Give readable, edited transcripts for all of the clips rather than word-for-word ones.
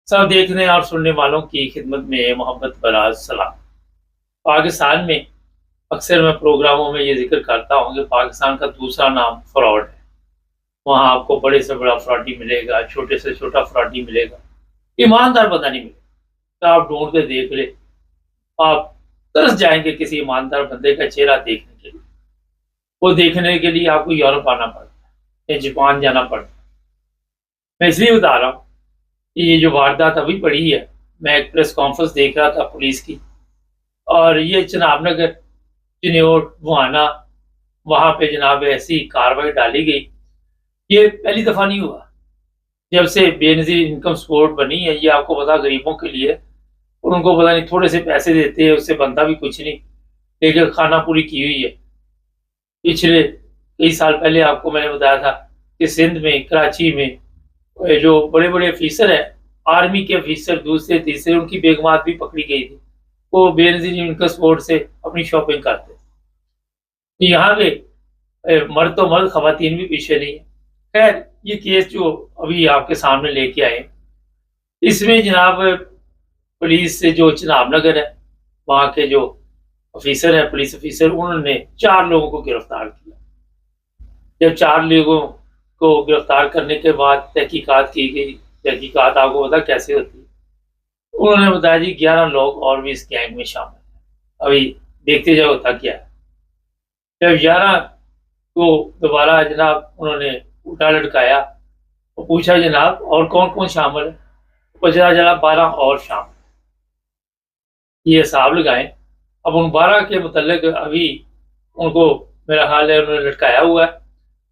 सब देखने और सुनने वालों की खिदमत में मोहब्बत भरा सलाम। पाकिस्तान में अक्सर मैं प्रोग्रामों में ये ज़िक्र करता हूँ कि पाकिस्तान का दूसरा नाम फ्रॉड है। वहाँ आपको बड़े से बड़ा फ्रॉडी मिलेगा, छोटे से छोटा फ्रॉडी मिलेगा, ईमानदार बंदा नहीं मिलेगा। तो आप ढूँढ के देख लें, आप तरस जाएँगे किसी ईमानदार बंदे का चेहरा देखने के लिए। वो देखने के लिए आपको यूरोप आना पड़ता है या जापान जाना पड़ता है। मैं इसलिए बता रहा हूँ कि ये जो वारदात अभी पड़ी है, मैं एक प्रेस कॉन्फ्रेंस देख रहा था पुलिस की, और ये जनाब नगर, चिन्योट, मुहाना, वहाँ पे जनाब ऐसी कार्रवाई डाली गई। ये पहली दफ़ा नहीं हुआ। जब से बेनज़ीर इनकम सपोर्ट बनी है, ये आपको पता गरीबों के लिए, और उनको पता नहीं थोड़े से पैसे देते हैं, उससे बनता भी कुछ नहीं, लेकिन खाना पूरी की हुई है। पिछले कई साल पहले आपको मैंने बताया था कि सिंध में, कराची में जो बड़े-बड़े ऑफ़िसर हैं, आर्मी के ऑफ़िसर दूसरे-तीसरे, उनकी बेगमात भी पकड़ी गई थी। वो बेनज़ीर इनकम सपोर्ट से अपनी शॉपिंग करते। तो यहाँ पे मर्द तो मर्द, ख़वातीन भी पीछे नहीं है। खैर, ये केस जो अभी आपके सामने लेके आए, इसमें जनाब पुलिस से जो चिनाब नगर है, वहाँ के जो ऑफ़िसर हैं, पुलिस ऑफ़िसर, उन्होंने 4 लोगों को गिरफ्तार किया। जब 4 लोगों को गिरफ्तार करने के बाद तहकीकात की गई, तहकीकात आपको पता कैसे होती है। उन्होंने बताया जी 11 लोग और भी इस गैंग में शामिल हैं। अभी देखते जाओ होता क्या है। जब 11 को दोबारा जनाब उन्होंने उल्टा लटकाया और पूछा जनाब और कौन-कौन शामिल है? तो पता चला 12 और शामिल। ये हिसाब लगाएँ। अब उन 12 के मुतल्लिक अभी उनको मेरा ख़्याल है उन्होंने लटकाया हुआ है,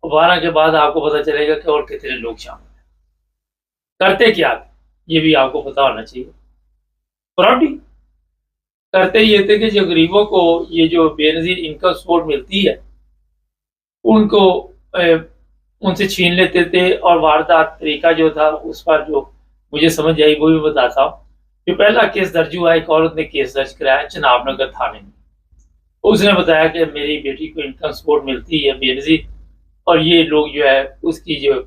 और 12 के बाद आपको पता चलेगा कि और कितने लोग शामिल हैं। करते क्या थे? ये भी आपको पता होना चाहिए। फ्रॉडी करते ये थे कि जो गरीबों को ये जो बेनज़ीर इनकम सपोर्ट मिलती है, उनको उनसे छीन लेते थे, और वारदात तरीका जो था उस पर जो मुझे समझ आई वो भी बताता हूँ। जो पहला केस दर्ज हुआ, एक औरत ने केस दर्ज कराया चिनाब नगर थाने में। उसने बताया कि मेरी बेटी को इनकम सपोर्ट मिलती है बेनज़ीर, और ये लोग जो है उसकी जो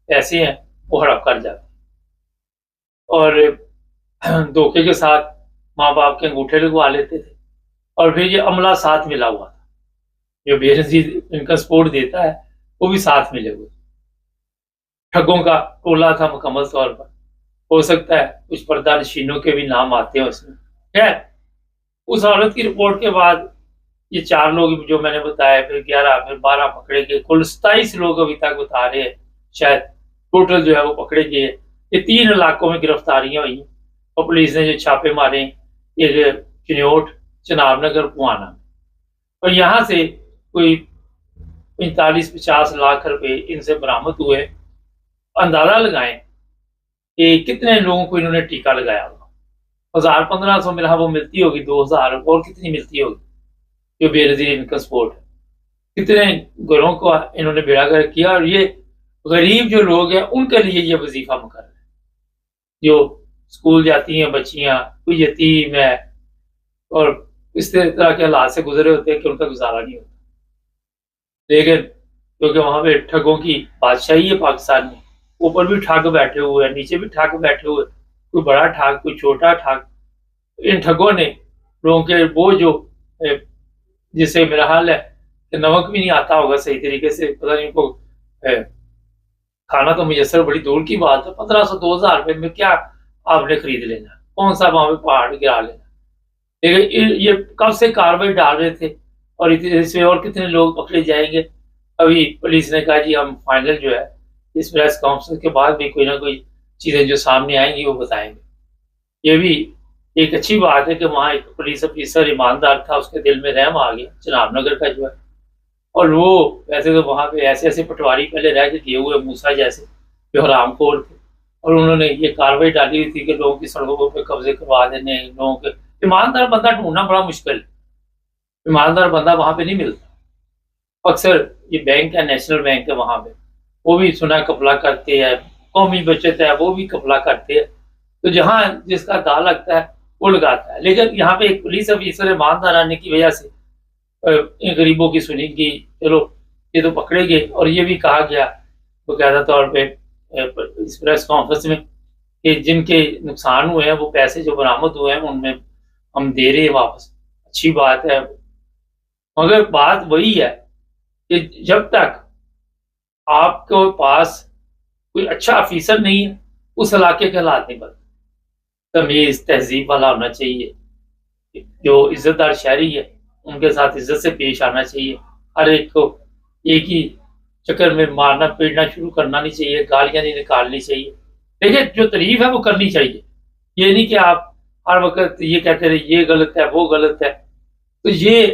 पैसे हैं वो हड़प कर जाते हैं, और धोखे के साथ माँ-बाप के अंगूठे लगवा लेते थे, और फिर ये अमला साथ मिला हुआ था। जो बेनज़ीर इनकम सपोर्ट देता है, वो भी साथ मिले हुए। ठगों का टोला था मुकम्मल तौर पर। हो सकता है कुछ पर्दानशीनों के भी नाम आते हैं उसमें। खैर, उस औरत की रिपोर्ट के बाद ये 4 लोग जो मैंने बताया, फिर 11, फिर 12 पकड़े गए। कुल 27 लोग अभी तक बता रहे हैं, शायद टोटल जो है वो पकड़े गए। ये 3 इलाकों में गिरफ्तारियाँ हुई, और पुलिस ने जो छापे मारे, ये चिन्योट, चिनाब नगर, मुहाना, और यहाँ से कोई 45-50 लाख रुपए इनसे बरामद हुए। अंदाज़ा लगाएँ कि कितने लोगों को इन्होंने टीका लगाया होगा। 1000-1500 मिला वो मिलती होगी, 2000 और कितनी मिलती होगी, जो बेनज़ीर इनकम सपोर्ट है। कितने घरों को इन्होंने बेड़ागर्क किया, और ये गरीब जो लोग हैं उनके लिए ये वजीफ़ा मुकर्रर है। जो स्कूल जाती हैं बच्चियाँ, कोई यतीम है, और इस तरह के हालात से गुज़रे होते हैं कि उनका गुज़ारा नहीं होता। लेकिन क्योंकि वहाँ पे ठगों की बादशाही है पाकिस्तान में, ऊपर भी ठग बैठे हुए हैं, नीचे भी ठग बैठे हुए हैं, कोई बड़ा ठग, कोई छोटा ठग। इन ठगों ने लोगों के वो जो जिससे मेरा हाल है कि नमक भी नहीं आता होगा सही तरीके से, पता नहीं उनको खाना तो मुयस्सर बड़ी दूर की बात है। 1500-2000 रुपए में क्या आपने खरीद लेना, कौन सा वहाँ पे पहाड़ गिरा लेना। लेकिन ये कब से कार्रवाई डाल रहे थे, और इसमें और कितने लोग पकड़े जाएंगे। अभी पुलिस ने कहा जी हम फाइनल जो है इस प्रेस कॉन्फ्रेंस के बाद भी कोई ना कोई चीज़ें जो सामने आएंगी वो बताएंगे। ये भी एक अच्छी बात है कि वहाँ एक पुलिस ऑफिसर ईमानदार था, उसके दिल में रहम आ गया चिनाब नगर का जो है। और वो वैसे तो वहाँ पे ऐसे-ऐसे पटवारी पहले रह के किए हुए मूसा जैसे, जो हरामखोर थे, और उन्होंने ये कार्रवाई डाली हुई थी कि लोगों की सड़कों पे कब्जे करवा देने, लोगों के ईमानदार बंदा ढूँढना बड़ा मुश्किल है। ईमानदार बंदा वहाँ पे नहीं मिलता। अक्सर ये बैंक है, नेशनल बैंक है वहाँ पे, वो भी सुना कपला करते हैं, कौमी बचत है वो भी कपला करते हैं। तो जहाँ जिसका दांव लगता है वो लगाता है। लेकिन यहाँ पे एक पुलिस ऑफिसर ईमानदार आने की वजह से इन गरीबों की सुनी कि चलो ये तो पकड़े गए, और ये भी कहा गया बकायदा तौर पे इस प्रेस कॉन्फ्रेंस में कि जिनके नुकसान हुए हैं वो पैसे जो बरामद हुए हैं उनमें हम दे रहे हैं वापस, अच्छी बात है। मगर बात वही है कि जब तक आपके पास कोई अच्छा ऑफिसर नहीं है, उस इलाके के हालात नहीं बदलते। तमीज़ तहजीब वाला होना चाहिए, जो इज्जतदार शहरी है उनके साथ इज्जत से पेश आना चाहिए। हर एक को एक ही चक्कर में मारना पीटना शुरू करना नहीं चाहिए, गालियां नहीं निकालनी चाहिए। देखिए, जो तारीफ है वो करनी चाहिए, ये नहीं कि आप हर वक्त ये कहते रहे ये गलत है वो गलत है। तो ये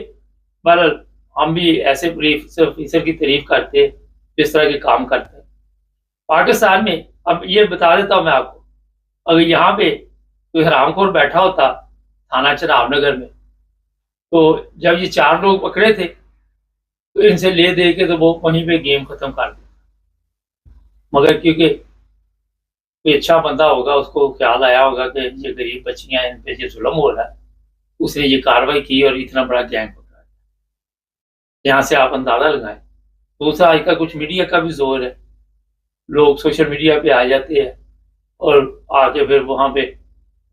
बहरहाल हम भी ऐसे पुलिस ऑफिसर की तारीफ करते हैं जिस तरह के काम करते हैं पाकिस्तान में। अब ये बता देता हूँ मैं आपको, अगर यहाँ पे कोई हरामखोर बैठा होता थाना चनाब नगर में, तो जब ये 4 लोग पकड़े थे तो इनसे ले दे के तो वो वहीं पे गेम खत्म कर दिया। मगर क्योंकि कोई अच्छा बंदा होगा, उसको ख्याल आया होगा कि ये गरीब बच्चियां इन पे ये जुल्म हो रहा है, उसने ये कार्रवाई की और इतना बड़ा गैंग पकड़ा। यहाँ से आप अंदाजा लगाएं। दूसरा, आज का कुछ मीडिया का भी जोर है, लोग सोशल मीडिया पे आ जाते हैं और आके फिर वहाँ पे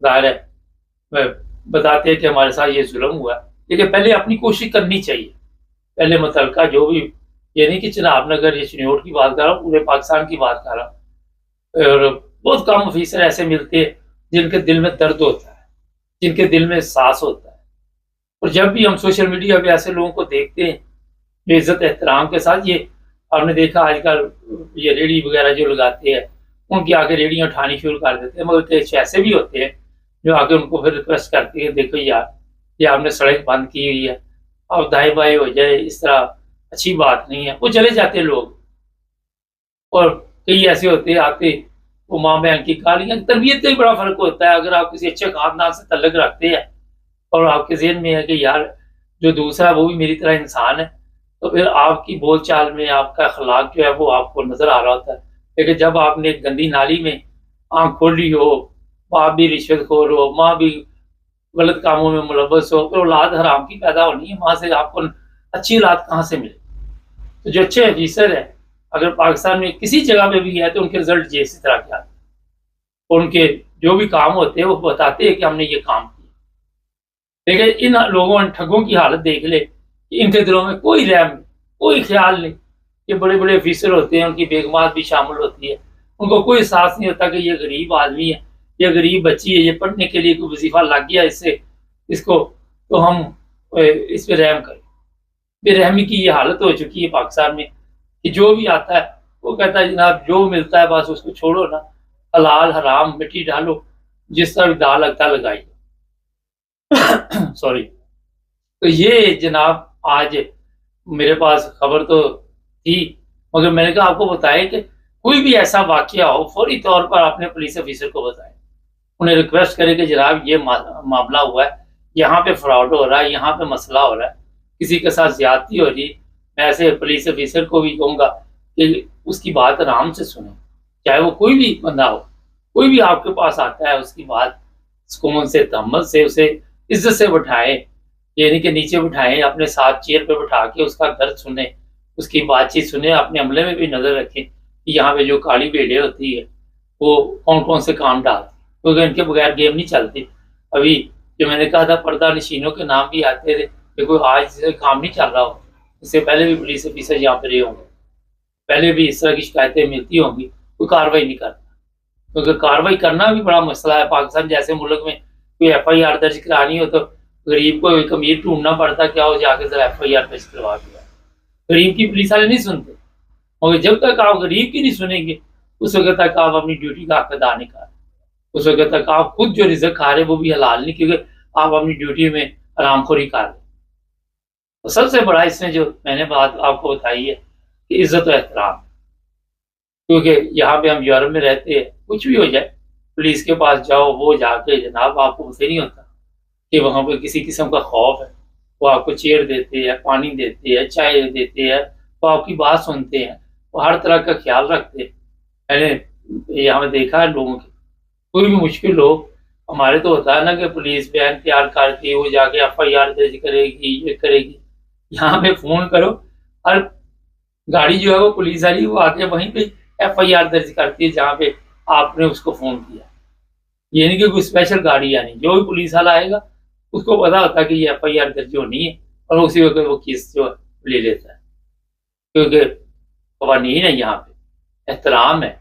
जाहिर है बताते हैं कि हमारे साथ ये जुल्म हुआ। लेकिन पहले अपनी कोशिश करनी चाहिए, पहले मुतलका जो भी, ये नहीं कि चनाब नगर या चिन्योट की बात कर रहा हूँ, पूरे पाकिस्तान की बात कर रहा हूँ। और बहुत कम ऑफिसर ऐसे मिलते हैं जिनके दिल में दर्द होता है, जिनके दिल में एहसास होता है। और जब भी हम सोशल मीडिया पे ऐसे लोगों को देखते हैं जो इज्जत एहतराम के साथ, ये आपने देखा आजकल ये रेडी वगैरह जो लगाते हैं, उनकी आके रेडियाँ उठानी शुरू कर देते हैं। मगर कुछ ऐसे भी होते हैं जो आके उनको फिर रिक्वेस्ट करते हैं, देखो यार ये आपने सड़क बंद की हुई है, अब दाएं बाएं हो जाए, इस तरह अच्छी बात नहीं है। वो चले जाते हैं लोग। और कई ऐसे होते हैं आते, वो माँ बहन की गालियाँ, तरबियत का ही बड़ा फर्क होता है। अगर आप किसी अच्छे खानदान से तल्लक रखते हैं और आपके जहन में है कि यार जो दूसरा है वो भी मेरी तरह इंसान है, तो फिर आपकी बोलचाल में आपका अखलाक जो है वो आपको नजर आ रहा होता है। लेकिन जब आपने एक गंदी नाली में आंख खोली हो, बाप भी रिश्वतखोर हो, माँ भी गलत कामों में मुलव्वस हो, फिर औलाद हराम की पैदा होनी है, वहां से आपको अच्छी औलाद कहाँ से मिले। तो जो अच्छे ऑफिसर है अगर पाकिस्तान में किसी जगह पे भी है तो उनके रिजल्ट इसी तरह के आते हैं। उनके जो भी काम होते हैं वो बताते हैं कि हमने ये काम किया। लेकिन इन लोगों ठगों की हालत देख ले कि इनके दिलों में कोई रहम नहीं, कोई ख्याल नहीं। ये बड़े बड़े ऑफिसर होते हैं, उनकी बेगमात भी शामिल होती है, उनको कोई एहसास नहीं होता कि ये गरीब आदमी है, ये गरीब बच्ची है, ये पढ़ने के लिए कोई वजीफा लग गया इससे, इसको तो हम इस पर रहम करें। बेरहमी की ये हालत हो चुकी है पाकिस्तान में कि जो भी आता है वो कहता है जनाब जो मिलता है बस उसको छोड़ो ना, हलाल हराम मिट्टी डालो, जिस तरह दाल लगता लगाइए। सॉरी। तो ये जनाब आज मेरे पास खबर तो थी, मगर मैंने कहा आपको बताएं कि कोई भी ऐसा वाकया हो फौरी तौर पर अपने पुलिस ऑफिसर को बताएं, उन्हें रिक्वेस्ट करें कि जनाब ये मामला हुआ है, यहाँ पे फ्रॉड हो रहा है, यहाँ पे मसला हो रहा है, किसी के साथ ज्यादती हो रही। मैं ऐसे पुलिस ऑफिसर को भी कहूँगा कि उसकी बात आराम से सुने, चाहे वो कोई भी बंदा हो, कोई भी आपके पास आता है उसकी बात सुकून से तहम्मुल से उसे इज्जत से बिठाएं, ये नहीं कि नीचे बिठाएं, अपने साथ चेयर पे बिठा के उसका दर्द सुने, उसकी बातचीत सुने, अपने अमले में भी नजर रखें कि यहाँ पे जो काली भेड़े होती है वो कौन कौन से काम डालती, क्योंकि इनके बगैर गेम नहीं चलती। अभी जो मैंने कहा था पर्दा नशीनों के नाम भी आते थे, देखो आज से काम नहीं चल रहा हो, इससे पहले भी पुलिस ऑफिसर यहाँ पे रहे होंगे, पहले भी इस तरह की शिकायतें मिलती होंगी, कोई कार्रवाई नहीं करता। क्योंकि कार्रवाई करना भी बड़ा मसला है। पाकिस्तान जैसे मुल्क में कोई FIR दर्ज करानी हो तो गरीब को एक अमीर ढूंढना पड़ता, क्या हो जाके जरा FIR दर्ज करवा दिया। गरीब की पुलिस वाले नहीं सुनते, मगर जब तक आप गरीब की नहीं सुनेंगे उस वक्त तक आप अपनी ड्यूटी का हक अदा नहीं कर रहे, उस वक्त तक आप खुद जो रिज़्क खा रहे वो भी हलाल नहीं, क्योंकि आप अपनी ड्यूटी में आरामखोरी कर रहे। तो सबसे बड़ा इसमें जो मैंने बात आपको बताई है कि इज्जत और एहतराम, क्योंकि यहाँ पे हम यूरोप में रहते हैं, कुछ भी हो जाए पुलिस के पास जाओ, वो जाके जनाब आपको उसे नहीं होता कि वहाँ पे किसी किस्म का खौफ है, वो आपको चेयर देते हैं, पानी देते हैं, चाय देते हैं, वो आपकी बात सुनते हैं, वो हर तरह का ख्याल रखते हैं। मैंने यहाँ देखा है लोगों की कोई भी मुश्किल हो, हमारे तो होता है ना कि पुलिस बयान तैयार करती, वो जाके FIR दर्ज करेगी, ये करेगी। यहाँ पे फोन करो और गाड़ी जो है वो पुलिस वाली वो आके वहीं पे FIR दर्ज करती है जहाँ पे आपने उसको फोन किया। ये नहीं कि कोई स्पेशल गाड़ी आनी, जो भी पुलिस वाला आएगा उसको पता होता है कि ये FIR दर्ज होनी है और उसी वक्त वो केस जो ले लेता है, क्योंकि कवानीन है, यहाँ पे एहतराम है,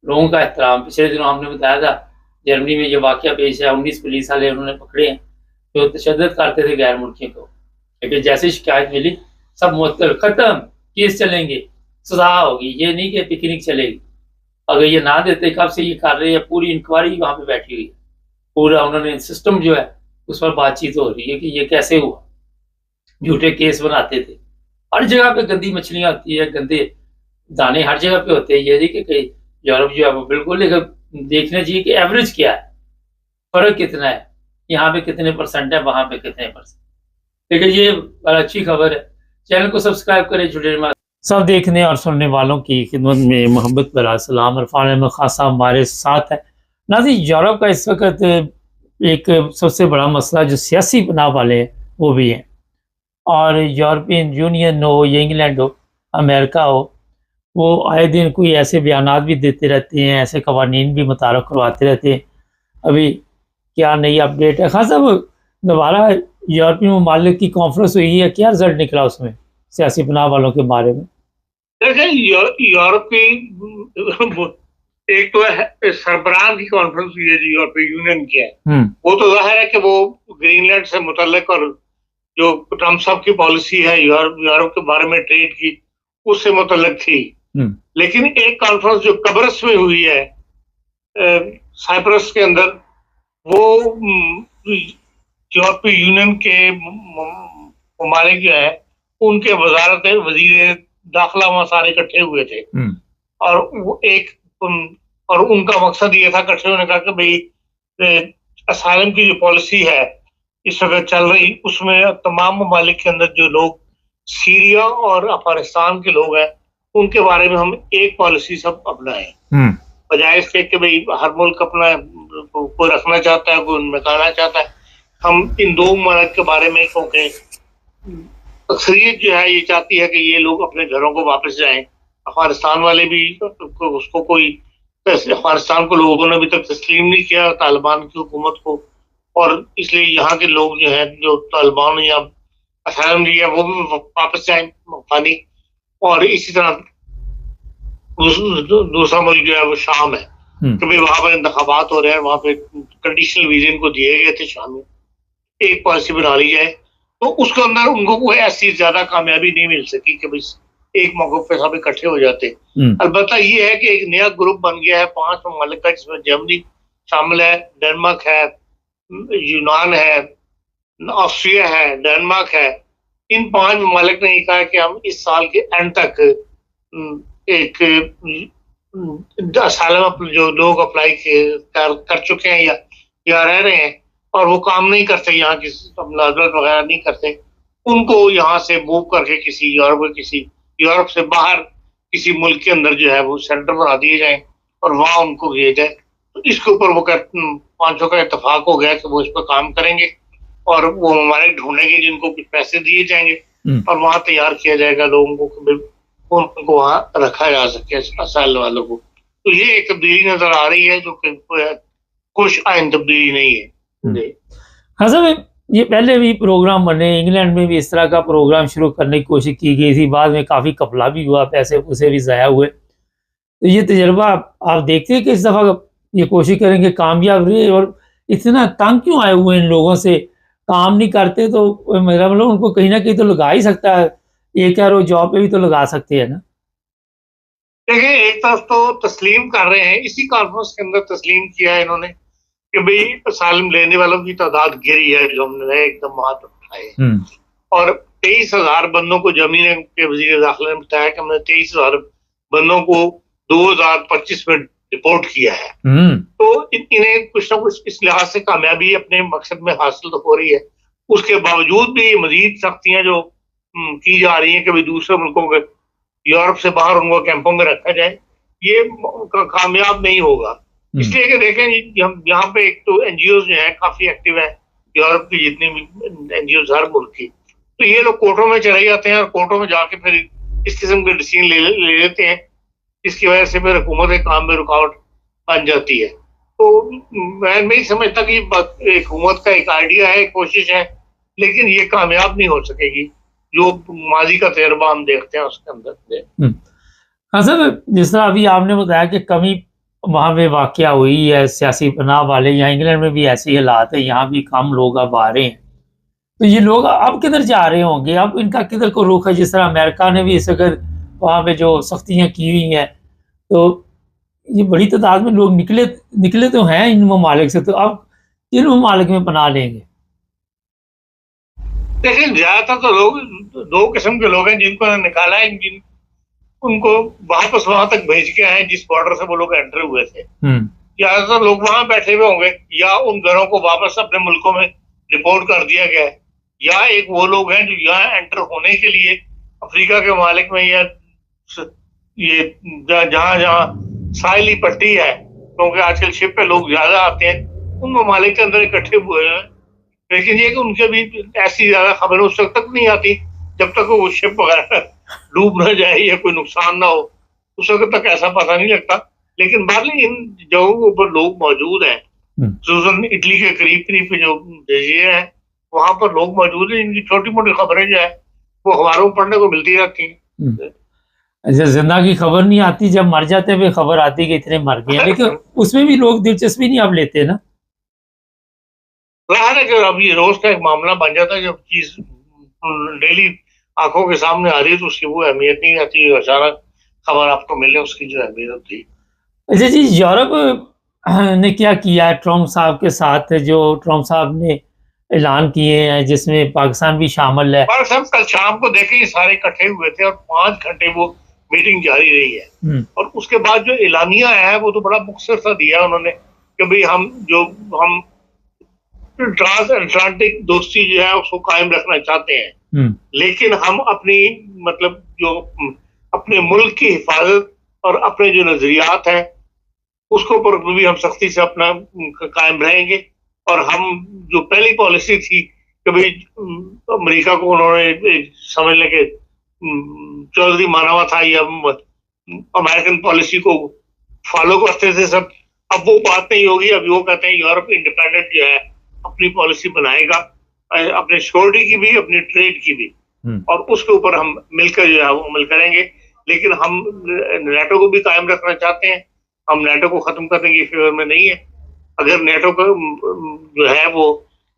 लोगों का एहतराम। पिछले दिनों हमने बताया था जर्मनी में ये वाकया पेश है, 19 पुलिस वाले उन्होंने पकड़े हैं जो तशद्दुद करते थे गैर मुल्कियों को, लेकिन जैसे शिकायत मिली सब मुअत्तल, खत्म, केस चलेंगे, सजा होगी, ये नहीं कि पिकनिक चलेगी। अगर ये ना देते, कब से ये कर रहे हैं, पूरी इंक्वायरी वहाँ पे बैठी हुई है, पूरा उन्होंने सिस्टम जो है उस पर बातचीत हो रही है कि ये कैसे हुआ, झूठे केस बनाते थे। हर जगह पे गंदी मछलियाँ होती है, गंदे दाने हर जगह पे होते हैं। ये नहीं कि कहीं यूरोप जो है वो बिल्कुल, लेकिन देखना चाहिए कि एवरेज क्या है, फर्क कितना है, यहाँ पे कितने परसेंट है, वहां पे कितने परसेंट। लेकिन ये अच्छी खबर है। चैनल को सब्सक्राइब करें, जुड़े रहिए। सब देखने और सुनने वालों की खिदमत में मोहब्बत भरा सलाम। इरफान अहमद खान साहब हमारे साथ है। नाज़रीन, यूरोप का इस वक्त एक सबसे बड़ा मसला जो सियासी पनाह वाले हैं वो भी हैं, और यूरोपियन यूनियन हो या इंग्लैंड हो, अमेरिका हो, वो आए दिन कोई ऐसे बयानात भी देते रहते हैं, ऐसे कवानीन भी मुतारफ़ करवाते रहते हैं। अभी क्या नई अपडेट है? खान साहब, दोबारा यूरोपीय ममालिक की कॉन्फ्रेंस हुई है, क्या रिजल्ट निकला उसमें सियासी पनाह वालों के बारे में? देखिए, यूरोप की एक तो है सरबराह की कॉन्फ्रेंस हुई है जो यूरोपीय यूनियन की है, वो तो जाहिर है कि वो ग्रीनलैंड से मुतल्लिक और जो ट्रम्प साहब की पॉलिसी है यूरोप के बारे में ट्रेड की, उससे मुतल्लिक थी। लेकिन एक कॉन्फ्रेंस जो कब्रस में हुई है, साइप्रस के अंदर, वो यूरोपीय यूनियन के ममालिक जो है उनके वजीर दाखिला वहां सारे इकट्ठे हुए थे, और वो और उनका मकसद ये था इकट्ठे होने का कि भाई असाइलम की जो पॉलिसी है इस वक्त चल रही, उसमें तमाम ममालिक के अंदर जो लोग सीरिया और अफगानिस्तान के लोग हैं उनके बारे में हम एक पॉलिसी सब अपनाएं, बजाय इसके कि भाई हर मुल्क अपना कोई रखना चाहता है, कोई निकालना चाहता है। हम इन दो ममालिक के बारे में, क्योंकि अक्सरियत जो है ये चाहती है कि ये लोग अपने घरों को वापस जाएं, अफगानिस्तान वाले भी उसको कोई, अफगानिस्तान को लोगों ने अभी तक तस्लीम नहीं किया तालिबान की हुकूमत को, और इसलिए यहाँ के लोग जो है जो तालिबान या असाइलम लिया वो भी वापस जाए पानी। और इसी तरह दूसरा मुल्क जो है वो शाम है, क्योंकि वहां पर इंतखाबात हो रहे हैं, वहां पे कंडीशनल वीजा इनको दिए गए थे शाम में, एक पॉलिसी बना ली जाए, तो उसके अंदर उनको कोई ऐसी ज्यादा कामयाबी नहीं मिल सकी कि भाई एक मौके पे सब इकट्ठे हो जाते। अलबत्ता ये है कि एक नया ग्रुप बन गया है 5 ममालिक का, जिसमें जर्मनी शामिल है, डेनमार्क है, यूनान है, ऑस्ट्रिया है, डेनमार्क है। इन 5 ममालिक ने कहा कि हम इस साल के एंड तक एक असाइलम जो लोग अप्लाई कर चुके हैं या रह रहे हैं और वो काम नहीं करते, यहाँ की मुलाजमत वगैरह नहीं करते, उनको यहाँ से मूव करके किसी यूरोप से बाहर किसी मुल्क के अंदर जो है वो सेंटर बना दिए जाए और वहां उनको भेजा जाए। तो इसके ऊपर वो 500 का इत्तेफाक हो गया कि वो इस पर काम करेंगे और वो हमारे ढूंढेंगे जिनको कुछ पैसे दिए जाएंगे और वहां तैयार किया जाएगा लोगों को, उनको वहां रखा जा सके असाइलम वालों को। तो ये एक तब्दीली नजर आ रही है जो खुश आइन तब्दीली नहीं है। हाँ साहब, ये पहले भी प्रोग्राम बने, इंग्लैंड में भी इस तरह का प्रोग्राम शुरू करने की कोशिश की गई थी, बाद में काफ़ी कपला भी हुआ, पैसे उसे भी ज़ाया हुए। तो ये तजर्बा आप देखते हैं कि इस दफ़ा ये कोशिश करेंगे कामयाब रहे, और इतना तंग क्यों आए हुए इन लोगों से, काम नहीं करते तो मेरा मतलब उनको कहीं ना कहीं तो लगा ही सकता है, एक यार वो जॉब पे भी तो लगा सकते हैं ना। देखिए, एक तरफ तो तस्लीम कर रहे हैं, इसी कॉन्फ्रेंस के अंदर तस्लीम किया है इन्होंने कि भाई असाइलम लेने वालों की तादाद गिरी है, जो हमने एकदम हाथ उठाए, और 23,000 बंदों को जर्मनी के वजीर दाखिला ने बताया कि हमने 23,000 बंदों को 2025 में रिपोर्ट किया है। तो इन्हें कुछ ना कुछ इस लिहाज से कामयाबी अपने मकसद में हासिल तो हो रही है, उसके बावजूद भी मजीद सख्तियां जो की जा रही हैं कि भाई दूसरे मुल्कों के, यूरोप से बाहर उनको कैंपों में रखा जाए, ये कामयाब नहीं होगा। इसलिए कि देखें, हम यहाँ पे एक तो एनजीओ जो है काफी एक्टिव है, यूरोप की जितनी भी एनजीओ हर मुल्क की, तो ये लोग कोर्टों में चले जाते हैं और कोर्टों में जाके फिर इस किस्म के डिसीजन ले लेते हैं, जिसकी वजह से फिर हुकूमत के काम में रुकावट बन जाती है। तो मैं नहीं समझता कि हुकूमत का एक आइडिया है, कोशिश है, लेकिन ये कामयाब नहीं हो सकेगी जो माजी का तजर्बा हम देखते हैं उसके अंदर। हाँ सर, जिस तरह अभी आपने बताया कि कमी वहाँ पे वाक़या हुई है सियासी पनाह वाले, यहाँ इंग्लैंड में भी ऐसे ही हालात है, यहाँ भी कम लोग अब आ रहे हैं। तो ये लोग अब किधर जा रहे होंगे? अब इनका किधर को रुख है? जिस तरह अमेरिका ने भी इस अगर वहाँ पे जो सख्तियाँ की हुई हैं, तो ये बड़ी तादाद में लोग निकले निकले तो हैं इन ममालिक से, तो अब किन ममालिक में पनाह लेंगे? लेकिन ज्यादातर तो लोग, दो किस्म के लोग हैं जिनको निकाला है, उनको वापस वहां तक भेज के आए जिस बॉर्डर से वो लोग एंटर हुए थे। ज्यादातर लोग वहां बैठे हुए होंगे, या उन घरों को वापस अपने मुल्कों में रिपोर्ट कर दिया गया है, या एक वो लोग हैं जो यहाँ एंटर होने के लिए अफ्रीका के ममालिक में, या ये जहां जहां साहिली पट्टी है, क्योंकि आजकल शिप पे लोग ज्यादा आते हैं, उन ममालिक के अंदर इकट्ठे हुए हैं। लेकिन ये कि उनके भी ऐसी ज्यादा खबरें उस वक्त तक नहीं आती जब तक वो शिप वगैरह डूब ना जाए या कोई नुकसान ना हो, उस वक्त तक ऐसा पता नहीं लगता। लेकिन बाहर इन जगहों पर लोग मौजूद हैं, सूजन इटली के करीब करीब के जो जजीरे हैं वहां पर लोग मौजूद हैं, इनकी छोटी मोटी खबरें जो है वो अखबारों में पढ़ने को मिलती रहती हैं। अच्छा, जिंदा की खबर नहीं आती, जब मर जाते हुए खबर आती कि इतने मर गए, लेकिन उसमें भी लोग दिलचस्पी नहीं अब लेते ना। रहा है कि अब ये रोज का एक मामला बन जाता है, जब चीज डेली आंखों के सामने आ रही है तो उसकी वो अहमियत नहीं आती, अचानक खबर आपको मिले उसकी जो अहमियत होती। अच्छा जी, यूरोप ने क्या किया है ट्रम्प साहब के साथ, जो ट्रम्प साहब ने ऐलान किए हैं जिसमें पाकिस्तान भी शामिल है? साहब कल शाम को देखे सारे इकट्ठे हुए थे और 5 घंटे वो मीटिंग जारी रही है, और उसके बाद जो एलानिया है वो तो बड़ा मुख्तसर सा दिया उन्होंने कि भाई हम ट्रांस अटलांटिक दोस्ती जो है उसको कायम रखना चाहते हैं, लेकिन हम अपनी मतलब जो अपने मुल्क की हिफाजत और अपने जो नजरियात हैं उसको पर भी हम सख्ती से अपना कायम रहेंगे। और हम जो पहली पॉलिसी थी कि भाई अमेरिका को उन्होंने समझ लें कि चौधरी माना हुआ था या अमेरिकन पॉलिसी को फॉलो करते थे सब, अब वो बात नहीं होगी। अब वो कहते हैं यूरोप इंडिपेंडेंट जो है अपनी पॉलिसी बनाएगा, अपने सिक्योरिटी की भी अपनी ट्रेड की भी, और उसके ऊपर हम मिलकर जो है वो अमल करेंगे। लेकिन हम नेटो को भी कायम रखना चाहते हैं, हम नेटो को खत्म करने की फेवर में नहीं है। अगर नेटो का जो है वो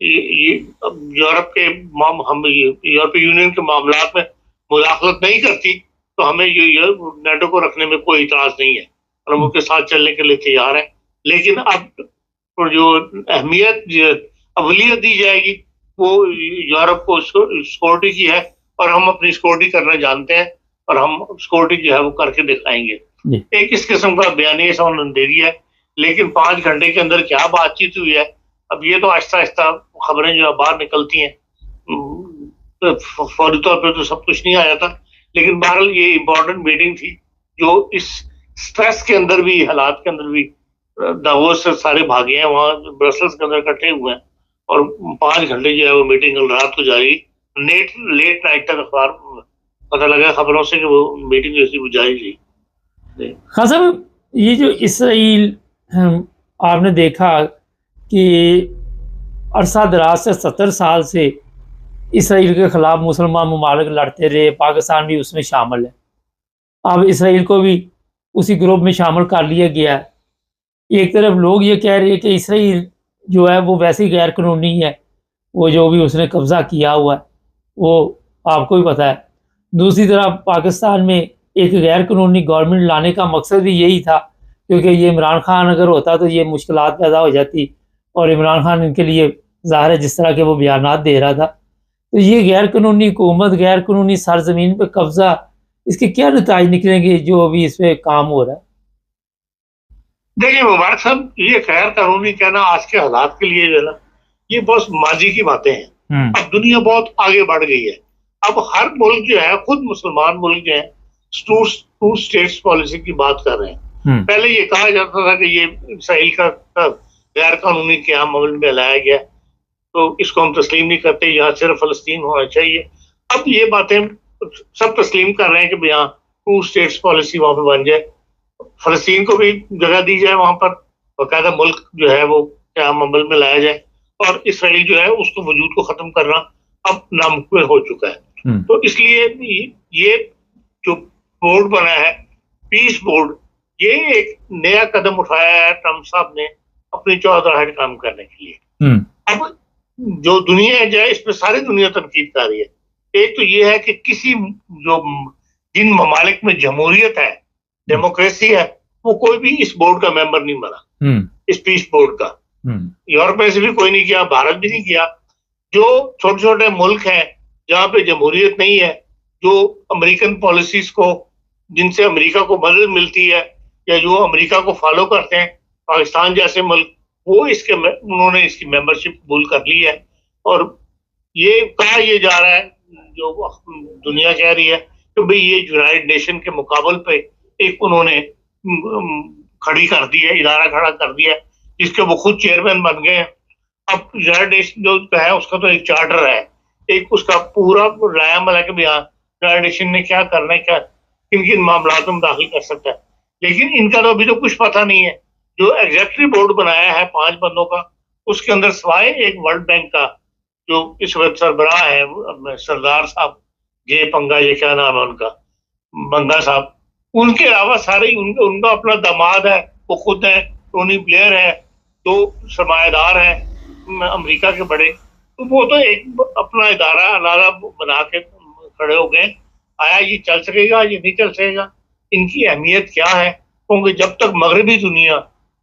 यूरोप के हम यूरोपीय यूनियन के मामलात में मुदाखलत नहीं करती तो हमें ये नेटो को रखने में कोई इतराज नहीं है और हम उनके साथ चलने के लिए तैयार हैं। लेकिन अब जो अहमियत अवलियत दी जाएगी वो यूरोप को सिक्योरिटी की है, और हम अपनी सिक्योरिटी करना जानते हैं और हम सिक्योरिटी जो है वो करके दिखाएंगे। एक इस किस्म का बयानिया सा उन्होंने दे दिया है, लेकिन 5 घंटे के अंदर क्या बातचीत हुई है अब ये तो आहिस्ता आहिस्ता खबरें जो बाहर निकलती हैं, फौरी तौर पर तो सब कुछ नहीं आया था। लेकिन बहरहाल ये इम्पोर्टेंट मीटिंग थी जो इस स्ट्रेस के अंदर भी, हालात के अंदर भी, दावोस से सारे भागे हैं वहाँ ब्रसल्स के अंदर इकट्ठे हुए हैं, और 5 घंटे जो है वो मीटिंग कल रात को जारी, लेट नाइट तक अखबार पता लगा खबरों से कि वो मीटिंग जैसी वो जारी रही। हाँ साहब, ये जो इसराइल आपने देखा कि अरसा दराज से 70 साल से इसराइल के ख़िलाफ़ मुसलमान ममालिक लड़ते रहे, पाकिस्तान भी उसमें शामिल है। अब इसराइल को भी उसी ग्रुप में शामिल कर लिया गया है। एक तरफ लोग ये कह रहे हैं कि इसराइल जो है वो वैसे ही गैर कानूनी है, वो जो भी उसने कब्ज़ा किया हुआ है वो आपको भी पता है। दूसरी तरफ पाकिस्तान में एक गैर कानूनी गवर्नमेंट लाने का मकसद भी यही था, क्योंकि ये इमरान खान अगर होता तो ये मुश्किलात पैदा हो जाती, और इमरान खान इनके लिए ज़ाहिर है जिस तरह के वो बयानात दे रहा था, तो ये गैर कानूनी हुकूमत, गैर कानूनी सरजमीन पर कब्ज़ा, इसके क्या नतीजे निकलेंगे जो अभी इस पर काम हो रहा है? देखिए मुबारक साहब, ये गैर कानूनी कहना आज के हालात के लिए जो है ना, ये बहुत माजी की बातें हैं। अब दुनिया बहुत आगे बढ़ गई है, अब हर मुल्क जो है, खुद मुसलमान मुल्क जो है, टू स्टेट्स पॉलिसी की बात कर रहे हैं। पहले ये कहा जाता था कि ये इसराइल का गैर कानूनी क़याम अमल में लाया गया तो इसको हम तस्लीम नहीं करते, यहाँ सिर्फ फलस्तीन होना चाहिए। अब ये बातें सब तस्लीम कर रहे हैं कि यहाँ 2 स्टेट्स पॉलिसी वहां पर बन जाए, फलस्तीन को भी जगह दी जाए वहां पर, बाकायदा मुल्क जो है वो क़याम अमल में लाया जाए, और इसराइल जो है उसको वजूद को ख़त्म करना अब नामुमकिन हो चुका है। तो इसलिए ये जो बोर्ड बना है, पीस बोर्ड, ये एक नया कदम उठाया है ट्रम्प साहब ने अपनी चौधराहट काम करने के लिए। अब जो दुनिया है जो है, इसमें सारी दुनिया तनकीद कर रही है। एक तो ये है कि जिन ममालिक में जमहूरियत है, डेमोक्रेसी है, वो कोई भी इस बोर्ड का मेंबर नहीं बना, इस पीस बोर्ड का। यूरोप में से भी कोई नहीं किया, भारत भी नहीं किया। जो छोटे छोटे मुल्क हैं जहाँ पे जमहूरियत नहीं है, जो अमेरिकन पॉलिसीज को, जिनसे अमेरिका को मदद मिलती है या जो अमेरिका को फॉलो करते हैं, पाकिस्तान जैसे मुल्क, वो उन्होंने इसकी मेंबरशिप कबूल कर ली है। और ये कहा ये जा रहा है, जो दुनिया कह रही है कि भाई ये यूनाइटेड नेशन के मुकाबले पे एक उन्होंने खड़ी कर दी है, इदारा खड़ा कर दिया है, जिसके वो खुद चेयरमैन बन गए हैं। अब यूनाइटेड नेशन जो है उसका तो एक चार्टर है, एक उसका पूरा रायामल है कि भाई यूनाइटेड नेशन ने क्या करना है, क्या किन किन मामलात में दाखिल कर सकता है। लेकिन इनका तो अभी तो कुछ पता नहीं है। जो एग्जेक्टिव बोर्ड बनाया है 5 बंदों का, उसके अंदर सिवाय एक वर्ल्ड बैंक का जो इस वक्त सरबराह है सरदार साहब जे पंगा, ये क्या नाम है उनका, बंगा साहब, उनके अलावा सारे उनका अपना दामाद है, वो खुद है, टोनी ब्लेयर है, 2 सरमायादार हैं अमेरिका के बड़े। तो वो तो एक अपना अदारा बना के खड़े हो गए। आया ये चल सकेगा, ये नहीं चल सकेगा, इनकी अहमियत क्या है? क्योंकि जब तक मगरबी दुनिया,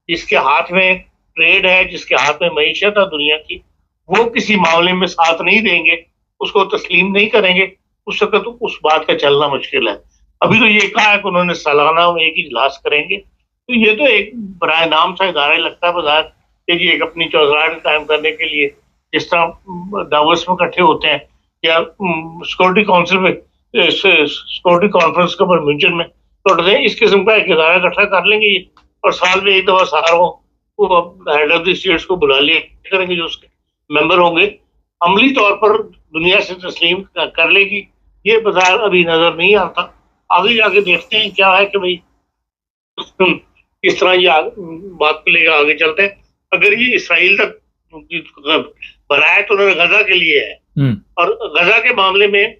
जिसके हाथ में ट्रेड है, जिसके हाथ में मईशत है दुनिया की, वो किसी मामले में साथ नहीं देंगे, उसको तस्लीम नहीं करेंगे, उस वक्त तो उस बात का चलना मुश्किल है। अभी तो ये कहा है कि उन्होंने सालाना एक इजलास करेंगे। तो ये तो एक बराए नाम सा इदारा लगता है बाजार कि जी एक अपनी चौधराहट कायम करने के लिए, जिस तरह दावोस में इकट्ठे होते हैं या सिक्योरिटी काउंसिल में, सिक्योरिटी कॉन्फ्रेंस का म्यूंचन में तोड़ते हैं, इस किस्म का एक इदारा इकट्ठा कर लेंगे और साल में एक दफा सार हो वो हेड ऑफ द स्टेट्स को बुला लिया करेंगे, जो उसके मेंबर होंगे, अमली तौर पर दुनिया से तस्लीम कर लेगी। ये बाजार अभी नजर नहीं आता। आगे जाके देखते हैं क्या है कि भाई किस तरह ये बात को लेकर आगे चलते हैं। अगर ये इसराइल तक बनाया तो उन्होंने गजा के लिए है, और गजा के मामले में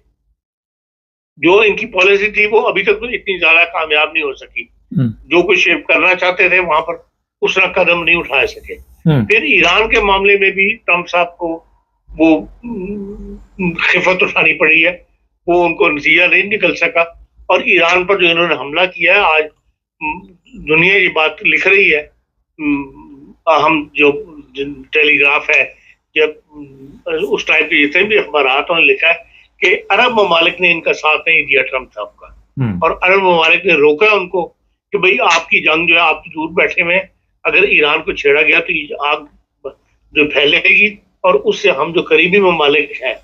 जो इनकी पॉलिसी थी वो अभी तक इतनी ज्यादा कामयाब नहीं हो सकी। जो कुछ करना चाहते थे वहां पर उस तरह कदम नहीं उठा सके। फिर ईरान के मामले में भी ट्रम्प साहब को वो खिफत उठानी पड़ी है, वो उनको नतीजा नहीं निकल सका। और ईरान पर जो इन्होंने हमला किया है, आज दुनिया ये बात लिख रही है, हम जो टेलीग्राफ है, जब उस टाइप के जितने भी अखबारात उन्होंने लिखा है कि अरब ममालिक ने इनका साथ नहीं दिया ट्रम्प साहब का, और अरब ममालिक ने रोका उनको कि भाई आपकी जंग जो है, आप दूर बैठे में, अगर ईरान को छेड़ा गया तो ये आग जो फैलेगी, और उससे हम जो करीबी ममालिक हैं,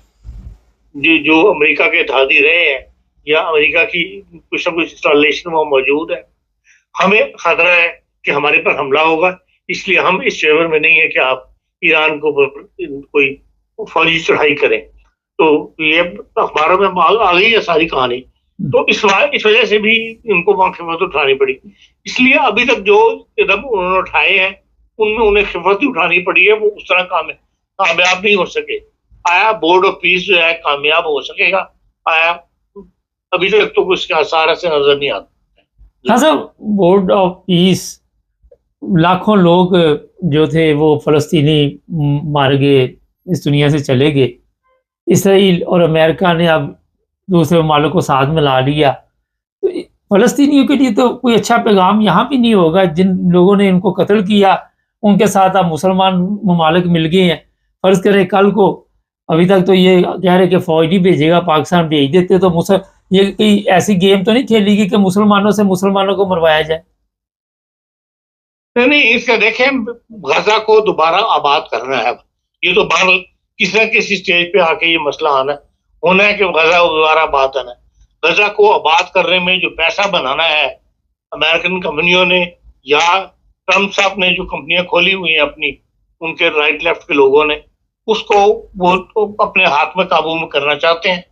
जो अमेरिका के इत्तेहादी रहे हैं या अमेरिका की कुछ न कुछ इंस्टॉलेशन वहाँ मौजूद है, हमें खतरा है कि हमारे पर हमला होगा। इसलिए हम इस फेवर में नहीं है कि आप ईरान को कोई फौजी चढ़ाई करें। तो ये अखबारों में आ गई है सारी कहानी। तो इस वजह से भी इनको वहां खिफत उठानी पड़ी। इसलिए अभी तक जो कदम उन्होंने उठाए हैं उनमें उन्हें खिफत ही उठानी पड़ी है, वो उस तरह कामयाब नहीं हो सके। आया बोर्ड ऑफ पीस जो है कामयाब हो सकेगा? आया अभी तक तो उसके आसार से नजर नहीं आता। हाँ सर, बोर्ड ऑफ पीस, लाखों लोग जो थे वो फलस्तीनी मारे गए, इस दुनिया से चले गए। इसराइल और अमेरिका ने अब दूसरे ममालिक को साथ मिला लिया। तो फलस्तीनियों के लिए तो कोई अच्छा पैगाम यहाँ भी नहीं होगा। जिन लोगों ने इनको कत्ल किया उनके साथ अब मुसलमान ममालिक मिल गए हैं। फर्ज करें कल को, अभी तक तो ये कह रहे कि फौज नहीं भेजेगा, पाकिस्तान भेज देते, तो ये कोई ऐसी गेम तो नहीं खेलेगी कि मुसलमानों से मुसलमानों को मरवाया जाए? नहीं, इसका देखें, गजा को दोबारा आबाद करना है। ये तो बाहर किसी न किसी स्टेज पे आके ये मसला होना है कि गजा को दोबारा आबाद करना है। गजा को आबाद करने में जो पैसा बनाना है अमेरिकन कंपनियों ने या ट्रम्प साहब ने जो कंपनियां खोली हुई हैं अपनी, उनके राइट लेफ्ट के लोगों ने, उसको वो तो अपने हाथ में काबू में करना चाहते हैं।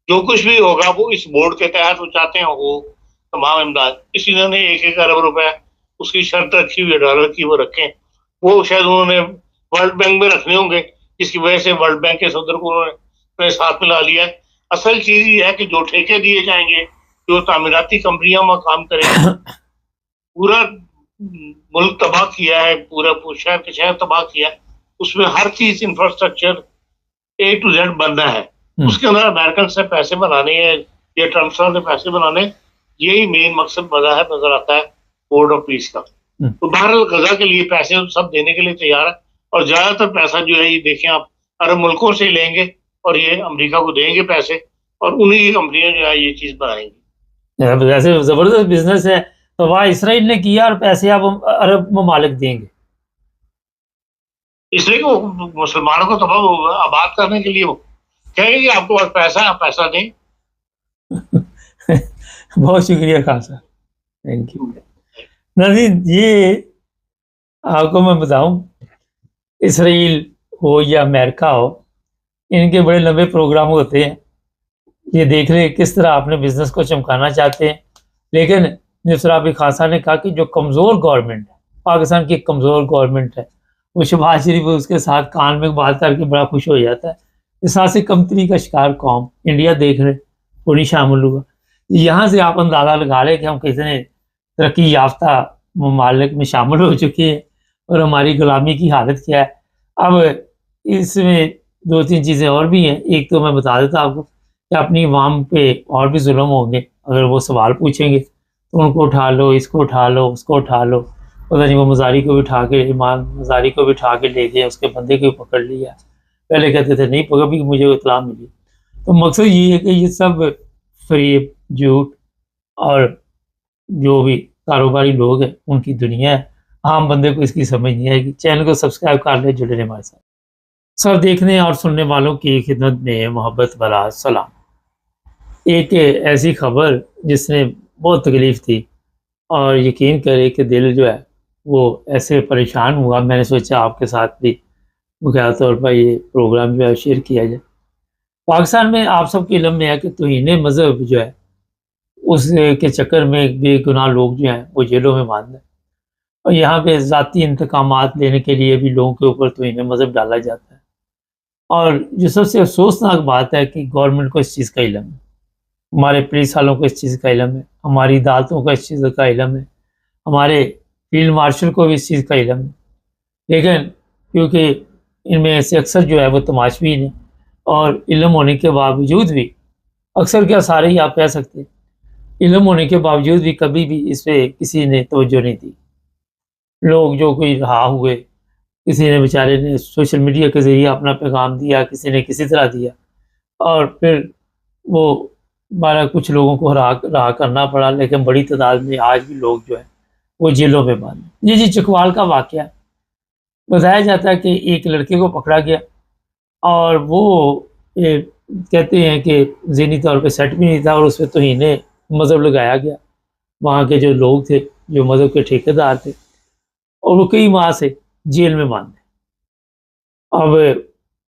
जो कुछ भी होगा वो इस बोर्ड के तहत वो चाहते हैं, वो तमाम इमदाद। इन्होंने 1-1 अरब रुपए उसकी शर्त रखी हुई है डॉलर की, वो रखें। वो शायद उन्होंने वर्ल्ड बैंक में रखने होंगे, जिसकी वजह से वर्ल्ड बैंक के सदर को उन्होंने अपने साथ मिला लिया है। असल चीज ये है कि जो ठेके दिए जाएंगे, जो तामीराती कंपनियां वहां काम करेंगी, पूरा मुल्क तबाह किया है, पूरा शहर के शहर तबाह किया है। उसमें हर चीज इंफ्रास्ट्रक्चर A to Z बनना है। उसके अंदर अमेरिकन से पैसे बनाने हैं या ट्रम्प साहब ने पैसे बनाने, यही मेन मकसद नजर आता है बोर्ड ऑफ पीस का। तो बहरहाल गजा के लिए पैसे सब देने के लिए तैयार है, और ज्यादातर पैसा जो है ये देखें आप अरब मुल्कों से लेंगे और ये अमेरिका को देंगे पैसे, और उन्हीं की कंपनियां जो है ये चीज बनाएंगी। वैसे जबरदस्त बिजनेस है। तो वहाँ इसराइल ने किया और पैसे अब अरब ममालिक देंगे, इसलिए कि वो मुसलमानों को तबाह आबाद करने के लिए वो कहेंगे कि आपको पास पैसा है, आप पैसा दें। बहुत शुक्रिया खासा, थैंक यू नजीर। ये आपको मैं बताऊं, इसराइल हो या अमेरिका हो, इनके बड़े लंबे प्रोग्राम होते हैं। ये देख रहे किस तरह अपने बिजनेस को चमकाना चाहते हैं। लेकिन जिस तरह अभी खासा ने कहा कि जो कमज़ोर गवर्नमेंट है, पाकिस्तान की कमज़ोर गवर्नमेंट है, वो शहबाज शरीफ उसके साथ कान में बात करके बड़ा खुश हो जाता है। इस से कमतरी का शिकार कौम इंडिया देख रहे, वो नहीं शामिल हुआ। यहाँ से आप अंदाज़ा लगा लें कि हम कितने तरक्की याफ्ता ममालिक में शामिल हो चुके हैं और हमारी गुलामी की हालत क्या है। अब इसमें दो तीन चीज़ें और भी हैं। एक तो मैं बता देता आपको कि अपनी अवाम पे और भी जुल्म होंगे। अगर वो सवाल पूछेंगे तो उनको उठा लो, इसको उठा लो, उसको उठा लो। पता नहीं वो मज़ारी को भी उठा के, इमाम मज़ारी को भी उठा के ले गए, उसके बंदे को भी पकड़ लिया। पहले कहते थे नहीं पकड़, भी मुझे इत्तला मिली। तो मकसद ये है कि ये सब फरेब, झूठ और जो भी कारोबारी लोग हैं उनकी दुनिया है। आम बंदे को इसकी समझ नहीं आएगी। चैनल को सब्सक्राइब कर ले, जुड़े रहे हमारे साथ। सब देखने और सुनने वालों की खिदमत में मोहब्बत भरा सलाम। एक ऐसी खबर जिसने बहुत तकलीफ़ थी और यकीन करें कि दिल जो है वो ऐसे परेशान हुआ। मैंने सोचा आपके साथ भी मुख्य तौर पर ये प्रोग्राम जो है शेयर किया जाए। पाकिस्तान में आप सबके इल्म में है कि तौहीन मज़हब जो है उसके चक्कर में बेगुनाह लोग जो हैं वो जेलों में बंद हैं, और यहाँ पे ज़ाती इंतकामात लेने के लिए भी लोगों के ऊपर तौहीन मज़हब डाला जाता है। और जो सबसे अफसोसनाक बात है कि गवर्नमेंट को इस चीज़ का इल्म है, हमारे पुलिस वालों को इस चीज़ का इल्म है, हमारी अदालतों को इस चीज़ का इल्म है, हमारे फील्ड मार्शल को भी इस चीज़ का इल्म है। लेकिन क्योंकि इनमें से अक्सर जो है वो तमाशबीन है, और इल्म होने के बावजूद भी अक्सर क्या सारे ही आप कह सकते हैं, इल्म होने के बावजूद भी कभी भी इस पर किसी ने तवज्जो नहीं दी। लोग जो कोई रहा हुए, किसी ने बेचारे ने सोशल मीडिया के ज़रिए अपना पैगाम दिया, किसी ने किसी तरह दिया, और फिर वो हमारा कुछ लोगों को रहा करना पड़ा। लेकिन बड़ी तादाद में आज भी लोग जो है वो जेलों में बंद। ये जी चकवाल का वाक़या बताया जाता है कि एक लड़के को पकड़ा गया और वो ये कहते हैं कि ज़हनी तौर पे सेट भी नहीं था, और उस पर तौहीन मज़हब लगाया गया। वहाँ के जो लोग थे, जो मज़हब के ठेकेदार थे, और वो कई माह से जेल में बंद है। अब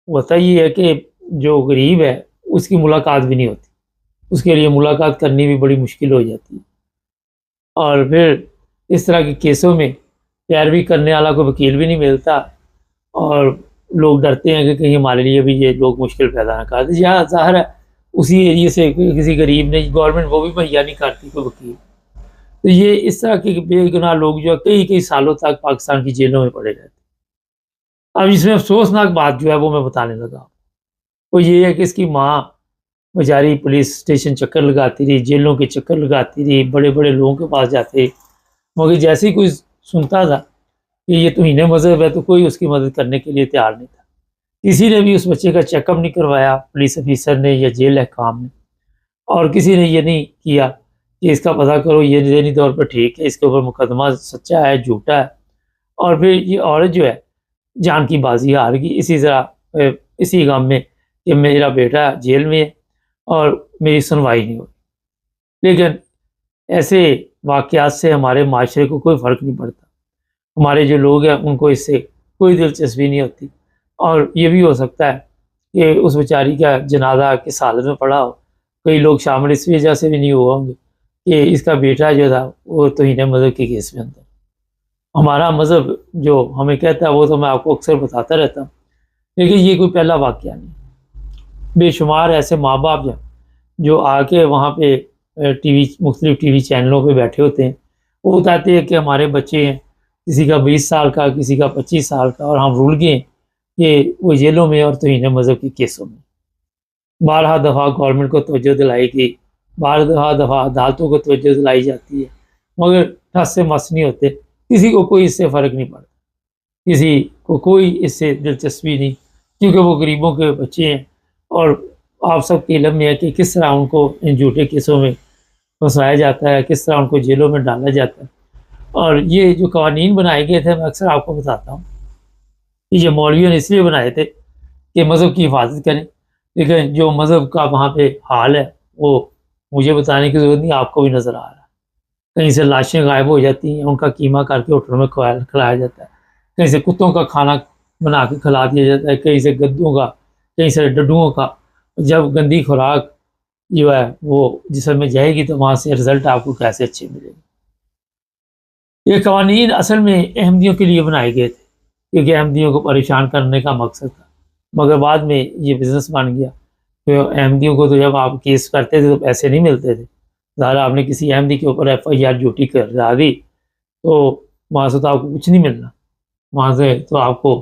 होता ये है कि जो गरीब है उसकी मुलाकात भी नहीं होती, उसके लिए मुलाकात करनी भी बड़ी मुश्किल हो जाती है। और फिर इस तरह के केसों में पैरवी करने वाला कोई वकील भी नहीं मिलता, और लोग डरते हैं कि कहीं हमारे लिए भी ये लोग मुश्किल पैदा ना कर दें। यहाँ ज़ाहिर है उसी एरिए से किसी गरीब ने, गवर्नमेंट वो भी मुहैया नहीं करती कोई वकील। तो ये इस तरह के बेगुनाह लोग जो है कई कई सालों तक पाकिस्तान की जेलों में पड़े रहते हैं। अब इसमें अफसोसनाक बात जो है वो मैं बताने लगा, वो ये है कि इसकी माँ बेचारी पुलिस स्टेशन चक्कर लगाती रही, जेलों के चक्कर लगाती रही, बड़े बड़े लोगों के पास जाते, मगर जैसे ही कोई सुनता था कि ये तौहीन मज़हब है तो कोई उसकी मदद करने के लिए तैयार नहीं था। किसी ने भी उस बच्चे का चेकअप नहीं करवाया, पुलिस ऑफिसर ने या जेल अहकाम ने, और किसी ने ये नहीं किया कि इसका पता करो ये ज़हनी तौर पर ठीक है, इसके ऊपर मुकदमा सच्चा है झूठा है। और फिर ये औरत जो है जान की बाजी हार गई इसी तरह, इसी गम में कि मेरा बेटा जेल में है और मेरी सुनवाई नहीं हो। लेकिन ऐसे वाक़यात से हमारे माशरे को कोई फ़र्क नहीं पड़ता। हमारे जो लोग हैं उनको इससे कोई दिलचस्पी नहीं होती, और ये भी हो सकता है कि उस बेचारी का जनाजा किस हालत में पड़ा हो। कई लोग शामिल इस वजह से भी नहीं हुए होंगे कि इसका बेटा जो था वो तौहीन मज़हब के केस में अंदर। हमारा मज़हब जो हमें कहता है वो तो मैं आपको अक्सर बताता रहता हूँ, लेकिन ये कोई पहला वाक़या नहीं। बेशुमार ऐसे माँ बाप हैं जो आके वहाँ पे टीवी मुख्तलिफ टीवी चैनलों पे बैठे होते हैं। वो बताते हैं कि हमारे बच्चे हैं, किसी का 20 साल का, किसी का 25 साल का, और हम रुल गए कि वो जेलों में और तौहीन मज़हब के केसों में। बारहा दफ़ा गवर्नमेंट को तवज्जो दिलाई गई, बारहा दफ़ा अदालतों को तवज्जो दिलाई जाती है, मगर ठस से मस नहीं होते। किसी को कोई इससे फ़र्क नहीं पड़ता, किसी को कोई इससे दिलचस्पी नहीं, क्योंकि वो गरीबों के बच्चे हैं। और आप सबके इल्म में है कि किस तरह उनको इन झूठे केसों में फंसाया जाता है, किस तरह उनको जेलों में डाला जाता है। और ये जो कवानीन बनाए गए थे, मैं अक्सर आपको बताता हूँ कि ये मौलवियों ने इसलिए बनाए थे कि मज़हब की हिफाजत करें। लेकिन जो मज़हब का वहाँ पे हाल है, वो मुझे बताने की ज़रूरत नहीं, आपको भी नज़र आ रहा है। कहीं से लाशें गायब हो जाती हैं, उनका कीमा करके होटलों में खिलाया जाता है। कहीं से कुत्तों का खाना बना के खिला दिया जाता है, कहीं से गद्दों का, कहीं से डड्डुओं का। जब गंदी खुराक जो है वो जिस्म में जाएगी तो वहाँ से रिज़ल्ट आपको कैसे अच्छे मिलेंगे। ये कवानीन असल में अहमदियों के लिए बनाए गए थे, क्योंकि अहमदियों को परेशान करने का मकसद था, मगर बाद में ये बिज़नेस बन गया। तो अहमदियों को तो जब आप केस करते थे तो पैसे नहीं मिलते थे। ज़ाहिर आपने किसी अहमदी के ऊपर एफआईआर झूठी करा दी तो वहाँ से तो आपको कुछ नहीं मिलना। वहाँ से तो आपको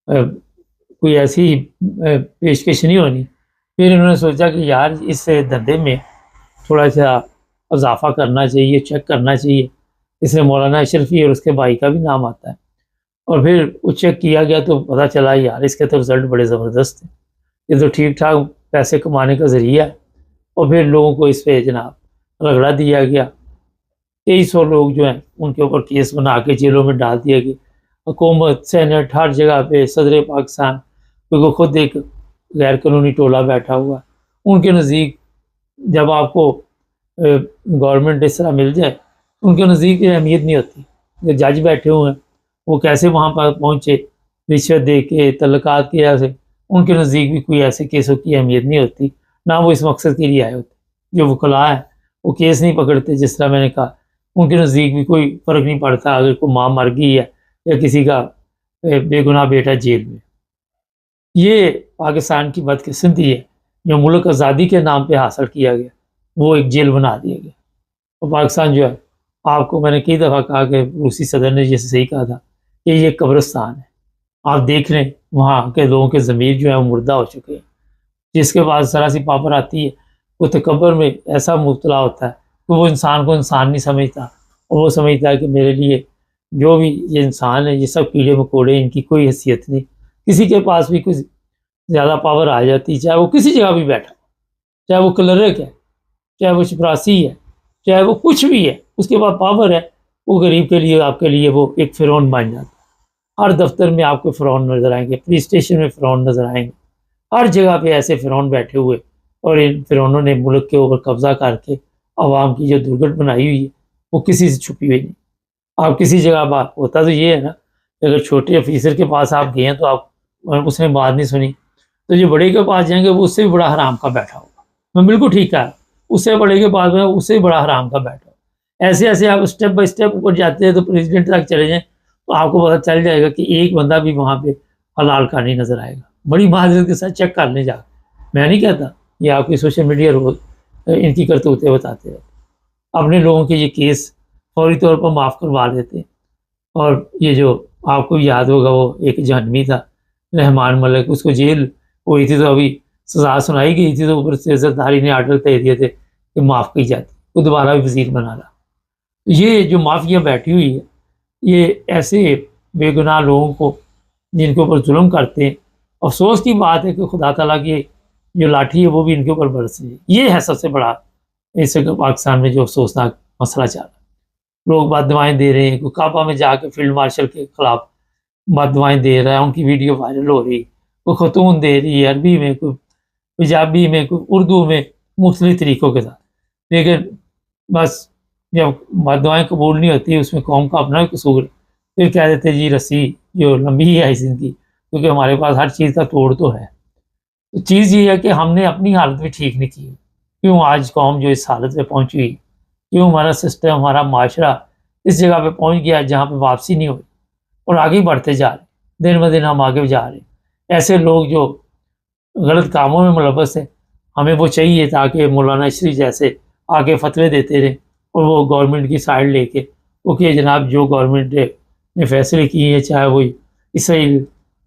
कोई ऐसी पेशकश नहीं होनी। फिर इन्होंने सोचा कि यार इस धंधे में थोड़ा-सा इज़ाफ़ा करना चाहिए, चेक करना चाहिए। इसमें मौलाना अशरफ़ी और उसके भाई का भी नाम आता है। और फिर वो चेक किया गया तो पता चला यार इसके तो रिज़ल्ट बड़े ज़बरदस्त हैं। ये तो ठीक-ठाक पैसे कमाने का ज़रिया है। और फिर लोगों को इस पे जनाब रगड़ा दिया गया। 2300 लोग जो हैं उनके ऊपर केस बना के जेलों में डाल दिया गया। हुकूमत, सेनेट, हर जगह पे सदर पाकिस्तान, क्योंकि खुद एक गैर कानूनी टोला बैठा हुआ है। उनके नज़दीक जब आपको गवर्नमेंट इस तरह मिल जाए, उनके नज़दीक ये अहमियत नहीं होती। जो जज बैठे हुए हैं, वो कैसे वहाँ पर पहुँचे, रिश्वत दे के, तल्लुकात की वजह से, उनके नज़दीक भी कोई ऐसे केसों की अहमियत नहीं होती, ना वो इस मकसद के लिए आए होते। जो वकला हैं, वो केस नहीं पकड़ते, जिस तरह मैंने कहा, उनके नज़दीक भी कोई फ़र्क नहीं पड़ता अगर कोई माँ मर गई है या किसी का बेगुनाह बेटा जेल में। ये पाकिस्तान की बदकिस्मती है, जो मुल्क आज़ादी के नाम पे हासिल किया गया, वो एक जेल बना दिया गया। और पाकिस्तान जो है, आपको मैंने कई दफ़ा कहा कि रूसी सदर ने जैसे सही कहा था कि ये कब्रिस्तान है। आप देख लें वहाँ के लोगों के ज़मीर जो है वो मुर्दा हो चुके हैं। जिसके पास ज़रा सी पावर आती है, वो तकब्बुर में ऐसा मुब्तला होता है कि वो इंसान को इंसान नहीं समझता, और वो समझता है कि मेरे लिए जो भी ये इंसान है, ये सब कीड़े मकोड़े, इनकी कोई हैसियत नहीं। किसी के पास भी कुछ ज़्यादा पावर आ जाती है, चाहे वो किसी जगह भी बैठा हो, चाहे वो क्लर्क है, चाहे वो चपरासी है, चाहे वो कुछ भी है, उसके पास पावर है, वो गरीब के लिए, आपके लिए वो एक फ़िरौन बन जाता है। हर दफ्तर में आपको फ़िरौन नज़र आएँगे, पुलिस स्टेशन में फ़िरौन नज़र आएँगे, हर जगह पे ऐसे फ़िरौन बैठे हुए, और इन फ़िरौनों ने मुल्क के ऊपर कब्ज़ा करके अवाम की जो दुर्गत बनाई हुई है, वो किसी से छुपी हुई नहीं। आप किसी जगह बात होता तो ये है ना, कि अगर छोटे ऑफ़िसर के पास आप गए हैं तो आप उसने बात नहीं सुनी, तो जो बड़े के पास जाएँगे वो उससे भी बड़ा हराम का बैठा होगा। मैं बिल्कुल ठीक कहा, उससे बड़े के पास में उससे भी बड़ा हराम का बैठा हो। ऐसे-ऐसे आप स्टेप बाय स्टेप ऊपर जाते हैं तो प्रेसिडेंट तक चले जाएँ, तो आपको पता चल जाएगा कि एक बंदा भी वहाँ पे हलाल का नहीं नज़र आएगा। बड़ी माज़रत के साथ चेक कर लें जाके। मैं नहीं कहता, ये आपकी सोशल मीडिया रोज़ इनकी करतूतें बताते रहते। अपने लोगों के ये केस फौरी तौर पर माफ़ करवा देते हैं। और ये जो आपको याद होगा वो एक जहन्नमी था, रहमान मलिक, उसको जेल हुई थी तो अभी सज़ा सुनाई गई थी, तो ऊपर से ज़रदारी ने आर्डर दे दिए थे कि माफ़ की जाती, वो दोबारा भी वज़ीर बना रहा। ये जो माफिया बैठी हुई है, ये ऐसे बेगुनाह लोगों को जिनके ऊपर जुल्म करते हैं, अफ़सोस की बात है कि खुदा ताला की जो लाठी है वो भी इनके ऊपर बरस रही है। ये है सबसे बड़ा इस पाकिस्तान में जो अफ़सोसनाक मसला चल रहा है। लोग बददुआएँ दे रहे हैं, कोई काबा में जाके फील्ड मार्शल के खिलाफ बददुआएँ दे रहा है, उनकी वीडियो वायरल हो रही है। कोई ख़तून दे रही है अरबी में, कोई पंजाबी में, कोई उर्दू में, मुख्तलिफ़ तरीक़ों के साथ। लेकिन बस जब बददुआएँ कबूल नहीं होती, उसमें कौम का अपना भी कसूर है। फिर कह देते जी रस्सी जो लंबी है इस इनकी, क्योंकि हमारे पास हर चीज़ का तोड़ तो है। तो चीज़ ये है कि हमने अपनी हालत भी ठीक नहीं की। क्यों आज कौम जो इस हालत में पहुँची हुई, क्यों हमारा सिस्टम, हमारा माशरा इस जगह पे पहुंच गया जहाँ पे वापसी नहीं हुई और आगे बढ़ते जा रहे, दिन ब दिन हम आगे जा रहे। ऐसे लोग जो गलत कामों में मुलव्वस है, हमें वो चाहिए ताकि मौलाना इशरी जैसे आगे फतवे देते रहे और वो गवर्नमेंट की साइड लेके वो कि जनाब जो गवर्नमेंट ने फैसले किए हैं, चाहे वो इसराइल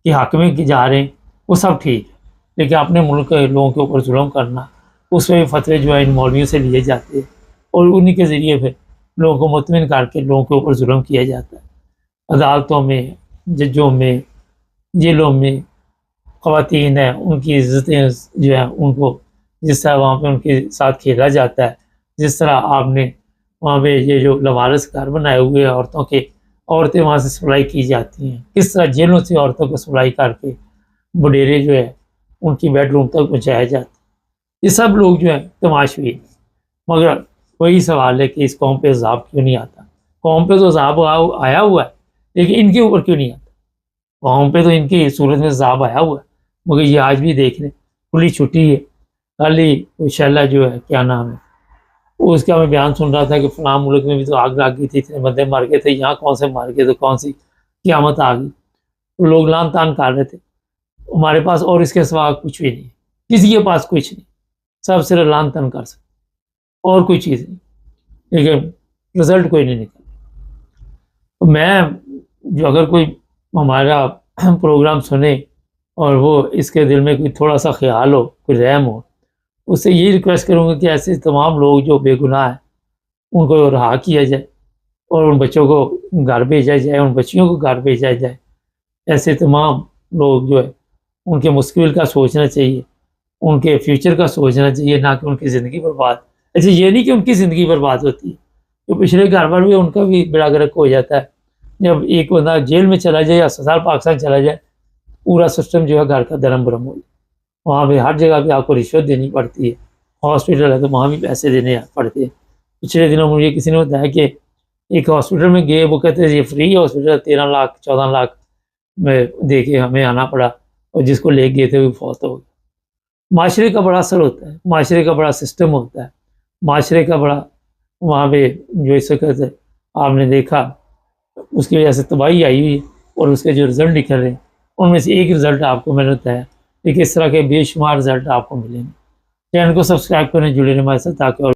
के हक में जा रहे हैं, वो सब ठीक है, लेकिन अपने मुल्क के लोगों के ऊपर जुल्म करना, उसमें फतवे जो है इन मौलवियों से लिए जाते हैं और उन्हीं के ज़रिए फिर लोगों को मुतमिन करके लोगों के ऊपर जुल्म किया जाता है। अदालतों में, जजों में, जेलों में ख़वातीन हैं, उनकी इज़्ज़तें जो है उनको जिस तरह वहाँ पे उनके साथ खेला जाता है, जिस तरह आपने वहाँ पे ये जो लवारिस घर बनाए हुए हैं औरतों के, औरतें वहाँ से सप्लाई की जाती हैं, किस तरह जेलों से औरतों को सप्लाई करके बुडेरे जो है उनकी बेडरूम तक पहुँचाया जाता है। ये सब लोग जो है तमाशबीन। मगर वही सवाल है कि इस कौम पे अज़ाब क्यों नहीं आता? कौम पे तो अज़ाब आया हुआ है, लेकिन इनके ऊपर क्यों नहीं आता? कौम पे तो इनकी सूरत में अज़ाब आया हुआ है, मगर ये आज भी देख लें खुली छुट्टी है। कल ही शैला जो है, क्या नाम है उसका, मैं बयान सुन रहा था कि फलां मुल्क में भी तो आग लग गई थी, इतने बंदे मर गए थे, यहाँ कौन से मर गए, तो कौन सी क़यामत आ गई। तो लोग लान तान कर रहे थे। हमारे पास और इसके सिवा कुछ भी नहीं, किसी के पास कुछ नहीं, सब सिर्फ लान तान कर सकते और कोई चीज़ नहीं, लेकिन रिज़ल्ट कोई नहीं निकला। तो मैं जो अगर कोई हमारा प्रोग्राम सुने और वो इसके दिल में कोई थोड़ा सा ख्याल हो, कोई रहम हो, उससे यही रिक्वेस्ट करूँगा कि ऐसे तमाम लोग जो बेगुनाह हैं उनको रहा किया जाए और उन बच्चों को घर भेजा जाए, उन बच्चियों को घर भेजा जाए। ऐसे तमाम लोग जो है उनके मुस्तकबिल का सोचना चाहिए, उनके फ्यूचर का सोचना चाहिए, ना कि उनकी ज़िंदगी बर्बाद। अच्छा ये नहीं कि उनकी ज़िंदगी बर्बाद होती है, जो पिछले घर पर भी उनका भी बेड़ा गर्क हो जाता है। जब एक बंदा जेल में चला जाए या अस्पताल पाकिस्तान चला जाए, पूरा सिस्टम जो है घर का दरम बरम हो जाए। वहाँ पे हर जगह पे आपको रिश्वत देनी पड़ती है, हॉस्पिटल है तो वहाँ भी पैसे देने पड़ते हैं। पिछले दिनों मुझे किसी ने बताया कि एक हॉस्पिटल में गए, वो कहते हैं ये फ्री हॉस्पिटल, 13 लाख 14 लाख में दे के हमें आना पड़ा और जिसको ले गए थे वो फौत हो गया। माशरे का बड़ा असर होता है, माशरे का बड़ा सिस्टम होता है, माशरे का बड़ा वहाँ पे जो इस वक्त आपने देखा उसकी वजह से तबाही आई हुई है और उसके जो रिज़ल्ट निकल रहे हैं उनमें से एक रिज़ल्ट आपको मैंने बताया, लेकिन इस तरह के बेशुमार रिज़ल्ट आपको मिलेंगे। चैनल को सब्सक्राइब करें, जुड़े रहें हमारे साथ ताकि और